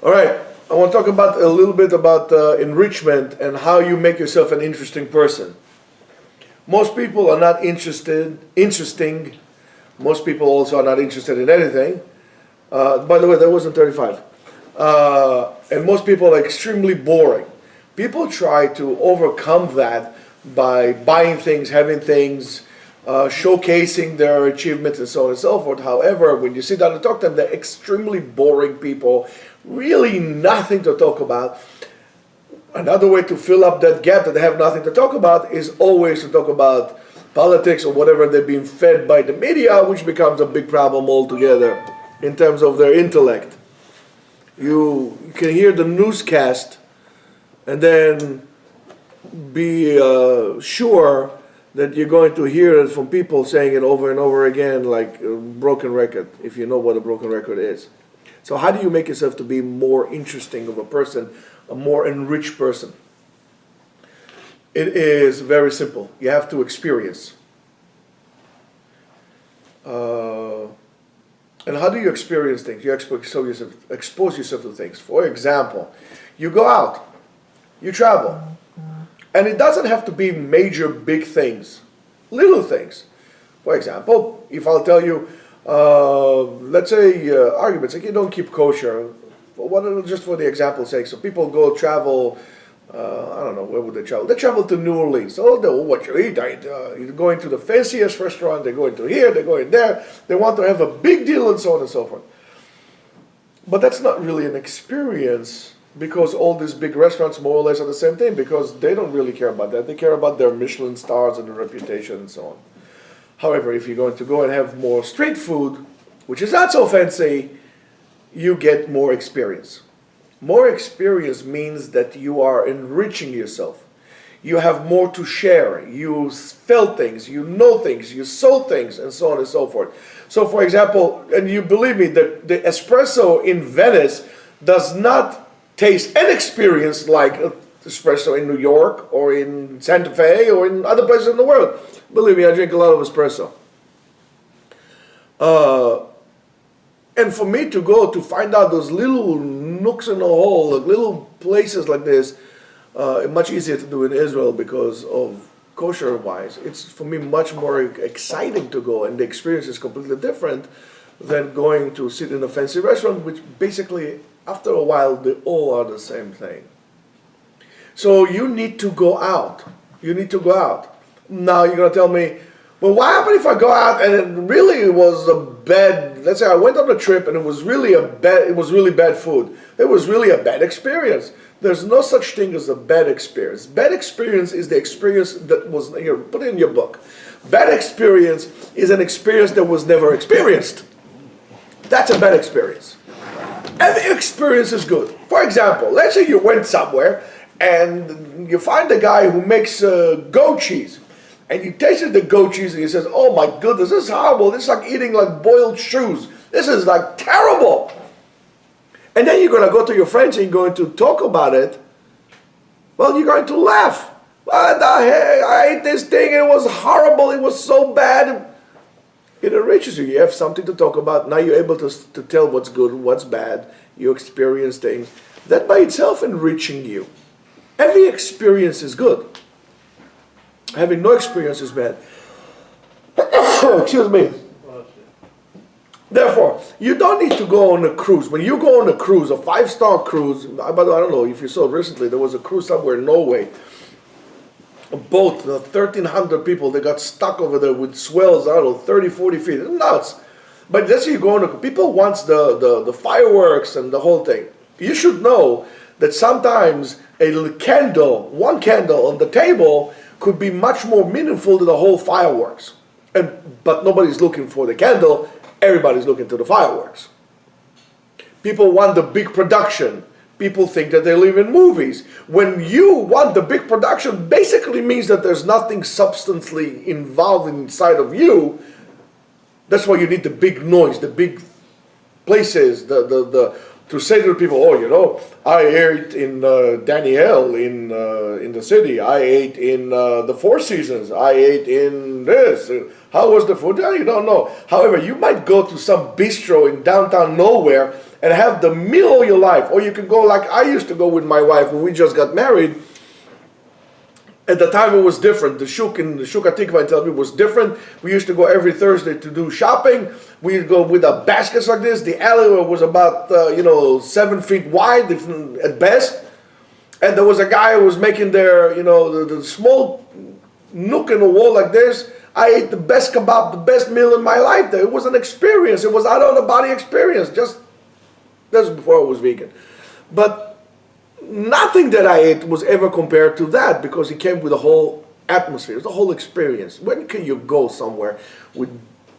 All right, I want to talk about a little bit about enrichment and how you make yourself an interesting person. Most people are not interesting. Most people also are not interested in anything. By the way, that wasn't 35. And most people are extremely boring. People try to overcome that by buying things, having things, showcasing their achievements and so on and so forth. However, when you sit down and talk to them, they're extremely boring people, really nothing to talk about. Another way to fill up that gap that they have nothing to talk about is always to talk about politics or whatever they're being fed by the media, which becomes a big problem altogether in terms of their intellect. You can hear the newscast and then be sure that you're going to hear it from people saying it over and over again like a broken record, if you know what a broken record is. So how do you make yourself to be more interesting of a person, a more enriched person? It is very simple. You have to experience. And how do you experience things? You expose yourself to things. For example, you go out, you travel, and it doesn't have to be major big things, little things. For example, if I'll tell you, let's say arguments, like you don't keep kosher, just for the example's sake, so people go travel, I don't know, where would they travel? They travel to New Orleans. So they what you eat, you're going to the fanciest restaurant, they're going to here, they're going there, they want to have a big deal and so on and so forth. But that's not really an experience, because all these big restaurants more or less are the same thing, because they don't really care about that. They care about their Michelin stars and their reputation and so on. However, if you're going to go and have more street food, which is not so fancy, you get more experience. More experience means that you are enriching yourself. You have more to share. You felt things, you know things, you saw things, and so on and so forth. So, for example, and you believe me, the espresso in Venice does not taste and experience like espresso in New York or in Santa Fe or in other places in the world. Believe me, I drink a lot of espresso. And for me to go to find out those little nooks in the hole, like little places like this, much easier to do in Israel because of kosher-wise. It's for me much more exciting to go, and the experience is completely different than going to sit in a fancy restaurant, which basically, after a while, they all are the same thing. So you need to go out. You need to go out. Now you're going to tell me, well, what happened if I go out and it really was a bad, let's say I went on a trip and it was really bad food. It was really a bad experience. There's no such thing as a bad experience. Bad experience is the experience that was, here, put it in your book. Bad experience is an experience that was never experienced. That's a bad experience. Every experience is good. For example, let's say you went somewhere and you find a guy who makes goat cheese. And you tasted the goat cheese and he says, oh my goodness, this is horrible. This is like eating like boiled shoes. This is like terrible. And then you're going to go to your friends and you're going to talk about it. Well, you're going to laugh. What the heck? I ate this thing and it was horrible. It was so bad. It enriches you. You have something to talk about. Now you're able to tell what's good, what's bad. You experience things. That by itself enriching you. Every experience is good. Having no experience is bad. Excuse me. Therefore, you don't need to go on a cruise. When you go on a cruise, a 5-star cruise, by the way, I don't know if you saw recently, there was a cruise somewhere in Norway. A boat, 1,300 people, they got stuck over there with swells, I don't know, 30, 40 feet. It's nuts. But let's say you go on a cruise. People want the fireworks and the whole thing. You should know that sometimes one candle on the table could be much more meaningful than the whole fireworks. But nobody's looking for the candle, everybody's looking to the fireworks. People want the big production. People think that they live in movies. When you want the big production, basically means that there's nothing substantially involved inside of you. That's why you need the big noise, the big places, to say to the people, oh, you know, I ate in Daniel in the city. I ate in the Four Seasons. I ate in this. How was the food? You don't know. However, you might go to some bistro in downtown nowhere and have the meal of your life. Or you can go like I used to go with my wife when we just got married. At the time it was different. The Shuk HaTikva in Tel Aviv was different. We used to go every Thursday to do shopping. We'd go with the baskets like this. The alley was about 7 feet wide at best. And there was a guy who was making the small nook in the wall like this. I ate the best kebab, the best meal in my life. It was an experience. It was out of the body experience. That's before I was vegan. But nothing that I ate was ever compared to that, because it came with the whole atmosphere, the whole experience. When can you go somewhere with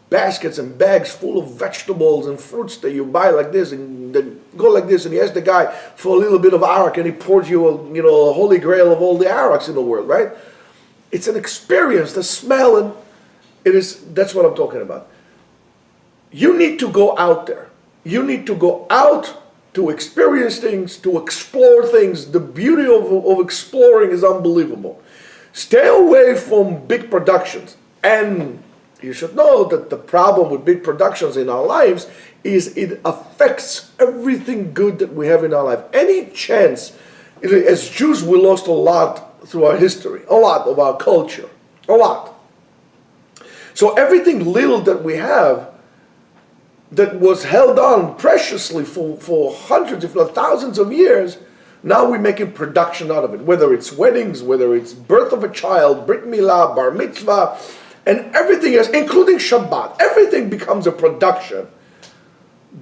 baskets and bags full of vegetables and fruits that you buy like this, and then go like this, and you ask the guy for a little bit of arak, and he pours you a holy grail of all the araks in the world, right? It's an experience, the smell, and that's what I'm talking about. You need to go out there. You need to go out to experience things, to explore things. The beauty of exploring is unbelievable. Stay away from big productions. And you should know that the problem with big productions in our lives is it affects everything good that we have in our life. Any chance, as Jews, we lost a lot through our history, a lot of our culture, a lot. So everything little that we have that was held on preciously for hundreds, if not thousands of years, now we're making production out of it. Whether it's weddings, whether it's birth of a child, Brit Milah, Bar Mitzvah, and everything else, including Shabbat. Everything becomes a production.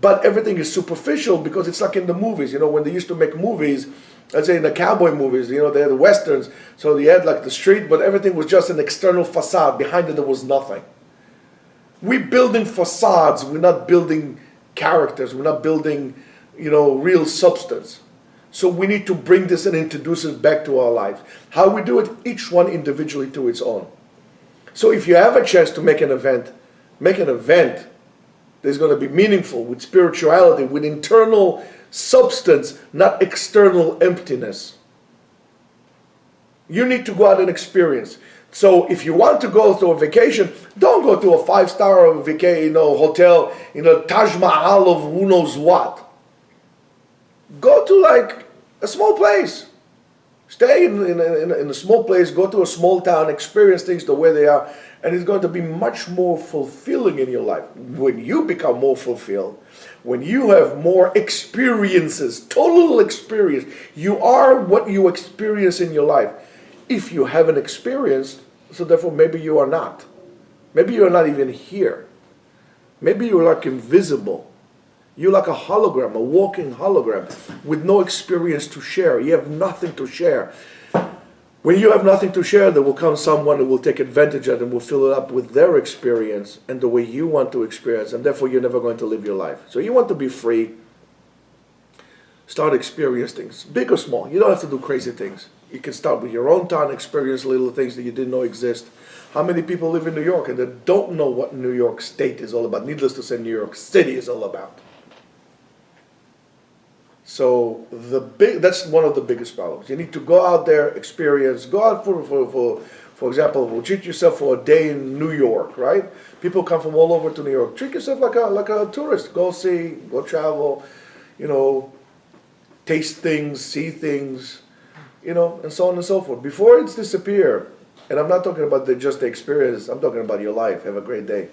But everything is superficial, because it's like in the movies. When they used to make movies, let's say in the cowboy movies, they had the westerns, so they had like the street, but everything was just an external facade. Behind it, there was nothing. We're building facades. We're not building characters. We're not building, real substance. So we need to bring this and introduce it back to our lives. How we do it, each one individually to its own. So if you have a chance to make an event that's going to be meaningful, with spirituality, with internal substance, not external emptiness. You need to go out and experience. So if you want to go to a vacation, don't go to a 5-star hotel, Taj Mahal of who knows what. Go to like a small place. Stay in a small place, go to a small town, experience things the way they are, and it's going to be much more fulfilling in your life. When you become more fulfilled, when you have more experiences, total experience, you are what you experience in your life. If you haven't experienced, so therefore maybe you are not. Maybe you are not even here. Maybe you're like invisible. You're like a hologram, a walking hologram, with no experience to share. You have nothing to share. When you have nothing to share, there will come someone who will take advantage of it and will fill it up with their experience and the way you want to experience, and therefore you're never going to live your life. So you want to be free. Start experiencing things, big or small. You don't have to do crazy things. You can start with your own town, experience little things that you didn't know exist. How many people live in New York and they don't know what New York State is all about? Needless to say, New York City is all about. So that's one of the biggest problems. You need to go out there, experience. Go out for example, treat yourself for a day in New York, right? People come from all over to New York. Treat yourself like a tourist. Go see, go travel, taste things, see things, and so on and so forth. Before it's disappear, and I'm not talking about just the experience, I'm talking about your life. Have a great day.